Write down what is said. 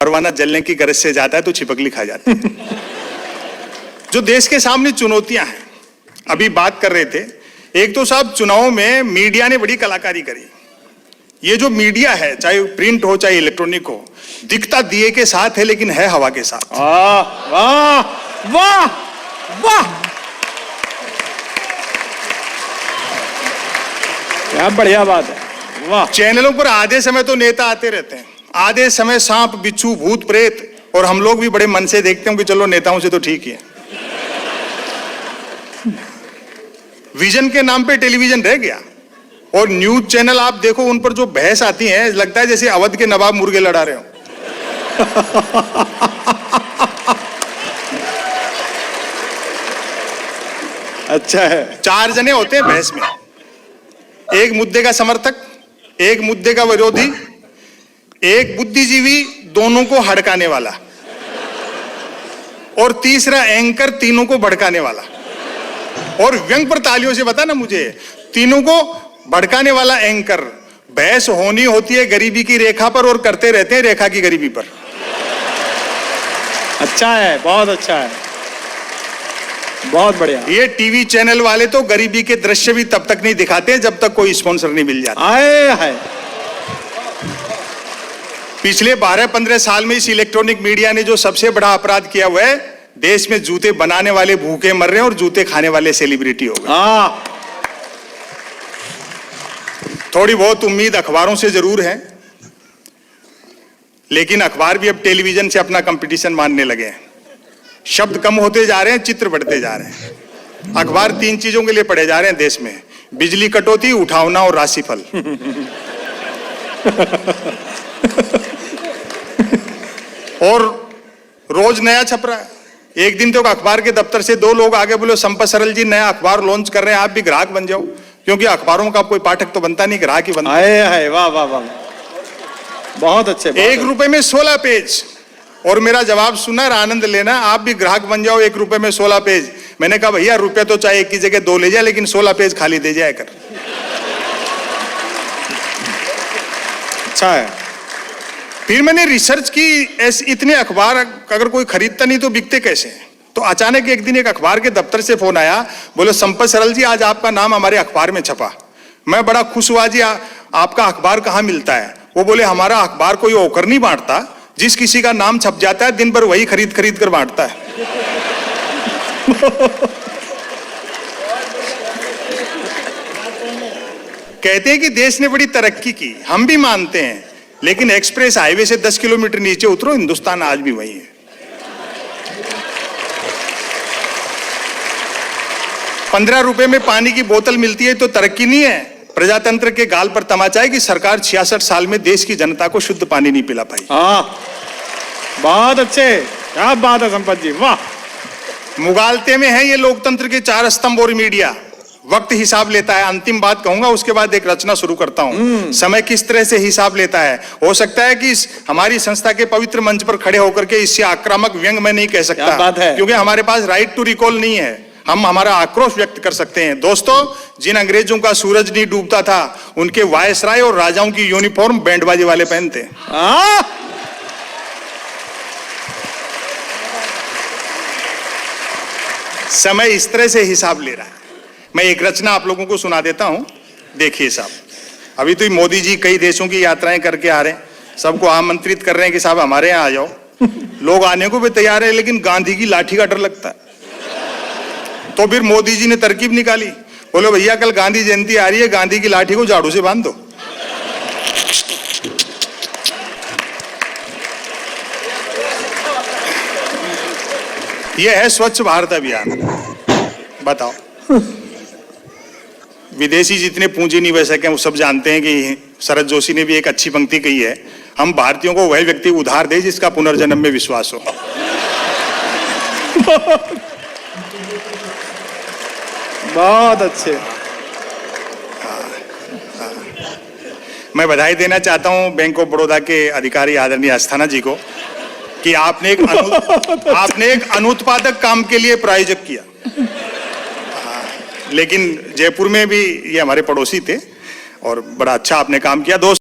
परवाना जलने की गरज से जाता है तो छिपकली खा जाती है। जो देश के सामने चुनौतियां हैं, अभी बात कर रहे थे, एक तो साहब चुनाव में मीडिया ने बड़ी कलाकारी करी। ये जो मीडिया है, चाहे प्रिंट हो चाहे इलेक्ट्रॉनिक हो, दिखता दिए के साथ है लेकिन है हवा के साथ। वाह वाह वाह वाह, क्या बढ़िया बात है। वाह। चैनलों पर आधे समय तो नेता आते रहते हैं, आधे समय सांप बिच्छू भूत प्रेत, और हम लोग भी बड़े मन से देखते हैं कि चलो नेताओं से तो ठीक ही है। विजन के नाम पे टेलीविजन रह गया, और न्यूज चैनल आप देखो, उन पर जो बहस आती है, लगता है जैसे अवध के नवाब मुर्गे लड़ा रहे हो। अच्छा है। 4 जने होते हैं बहस में, एक मुद्दे का समर्थक, एक मुद्दे का विरोधी, एक बुद्धिजीवी, दोनों को हड़काने वाला, और तीसरा एंकर, तीनों को भड़काने वाला। और व्यंग पर तालियों से बता ना मुझे, तीनों को भड़काने वाला एंकर। बहस होनी होती है गरीबी की रेखा पर, और करते रहते हैं रेखा की गरीबी पर। अच्छा है, बहुत अच्छा है, बहुत बढ़िया। ये टीवी चैनल वाले तो गरीबी के दृश्य भी तब तक नहीं दिखाते जब तक कोई स्पॉन्सर नहीं मिल जाता। आए है। पिछले 12-15 साल में इस इलेक्ट्रॉनिक मीडिया ने जो सबसे बड़ा अपराध किया हुआ है, देश में जूते बनाने वाले भूखे मर रहे हैं और जूते खाने वाले सेलिब्रिटी हो गए। थोड़ी बहुत उम्मीद अखबारों से जरूर है, लेकिन अखबार भी अब टेलीविजन से अपना कंपटीशन मानने लगे हैं। शब्द कम होते जा रहे हैं, चित्र बढ़ते जा रहे हैं। अखबार 3 चीजों के लिए पढ़े जा रहे हैं देश में: बिजली कटौती, उठावना और राशिफल। और रोज नया छप रहा है। एक दिन तो अखबार के दफ्तर से 2 लोग आगे बोले, संपत सरल जी नया अखबार लॉन्च कर रहे हैं, आप भी ग्राहक बन जाओ। क्योंकि अखबारों का कोई पाठक तो बनता नहीं, ग्राहक ही बनता है। वाह वाह वाह, बहुत अच्छे। 1 रुपए में 16 पेज। और मेरा जवाब सुनना, आनंद लेना, आप भी ग्राहक बन जाओ। 1 रुपए में 16 पेज। मैंने कहा भैया रुपए तो चाहे एक की जगह 2 ले जाए, लेकिन 16 पेज खाली दे जाए कर। अच्छा है। फिर मैंने रिसर्च की, ऐसे इतने अखबार अगर कोई खरीदता नहीं तो बिकते कैसे हैं? तो अचानक एक दिन एक अखबार के दफ्तर से फोन आया, बोले संपत सरल जी आज आपका नाम हमारे अखबार में छपा। मैं बड़ा खुश हुआ, जी आपका अखबार कहाँ मिलता है? वो बोले हमारा अखबार कोई होकर नहीं बांटता, जिस किसी का नाम छप जाता है दिन भर वही खरीद खरीद कर बांटता है। कहते हैं कि देश ने बड़ी तरक्की की, हम भी मानते हैं, लेकिन एक्सप्रेस हाईवे से 10 किलोमीटर नीचे उतरो, हिंदुस्तान आज भी वही है। ₹15 में पानी की बोतल मिलती है तो तरक्की नहीं है। प्रजातंत्र के गाल पर तमाचा है कि सरकार 66 साल में देश की जनता को शुद्ध पानी नहीं पिला पाई। बहुत अच्छे, क्या बात है संपत जी, वाह। मुगालते में है ये लोकतंत्र के 4 स्तंभ और मीडिया। वक्त हिसाब लेता है। अंतिम बात कहूंगा, उसके बाद एक रचना शुरू करता हूं। समय किस तरह से हिसाब लेता है? हो सकता है कि हमारी संस्था के पवित्र मंच पर खड़े होकर के इससे आक्रामक व्यंग मैं नहीं कह सकता, क्योंकि हमारे पास राइट टू रिकॉल नहीं है। हम हमारा आक्रोश व्यक्त कर सकते हैं। दोस्तों, जिन अंग्रेजों का सूरज नहीं डूबता था, उनके वायसराय और राजाओं की यूनिफॉर्म बैंडबाजी वाले पहनते। समय इस तरह से हिसाब ले रहा है। मैं एक रचना आप लोगों को सुना देता हूं, देखिए साहब। अभी तो मोदी जी कई देशों की यात्राएं करके आ रहे हैं, सबको आमंत्रित कर रहे हैं कि साहब हमारे यहाँ आ जाओ। लोग आने को भी तैयार है, लेकिन गांधी की लाठी का डर लगता है। तो फिर मोदी जी ने तरकीब निकाली, बोले भैया कल गांधी जयंती आ रही है, गांधी की लाठी को झाड़ू से बांध दो। यह है स्वच्छ भारत अभियान। बताओ, विदेशी जितने पूंजी निवेशक हैं वो सब जानते हैं कि शरद जोशी ने भी एक अच्छी पंक्ति कही है, हम भारतीयों को वह व्यक्ति उधार दे जिसका पुनर्जन्म में विश्वास हो। बहुत अच्छे। मैं बधाई देना चाहता हूं बैंक ऑफ बड़ौदा के अधिकारी आदरणीय अस्थाना जी को कि आपने एक अनुत्पादक काम के लिए प्रायोजक किया। लेकिन जयपुर में भी ये हमारे पड़ोसी थे और बड़ा अच्छा आपने काम किया। दोस्त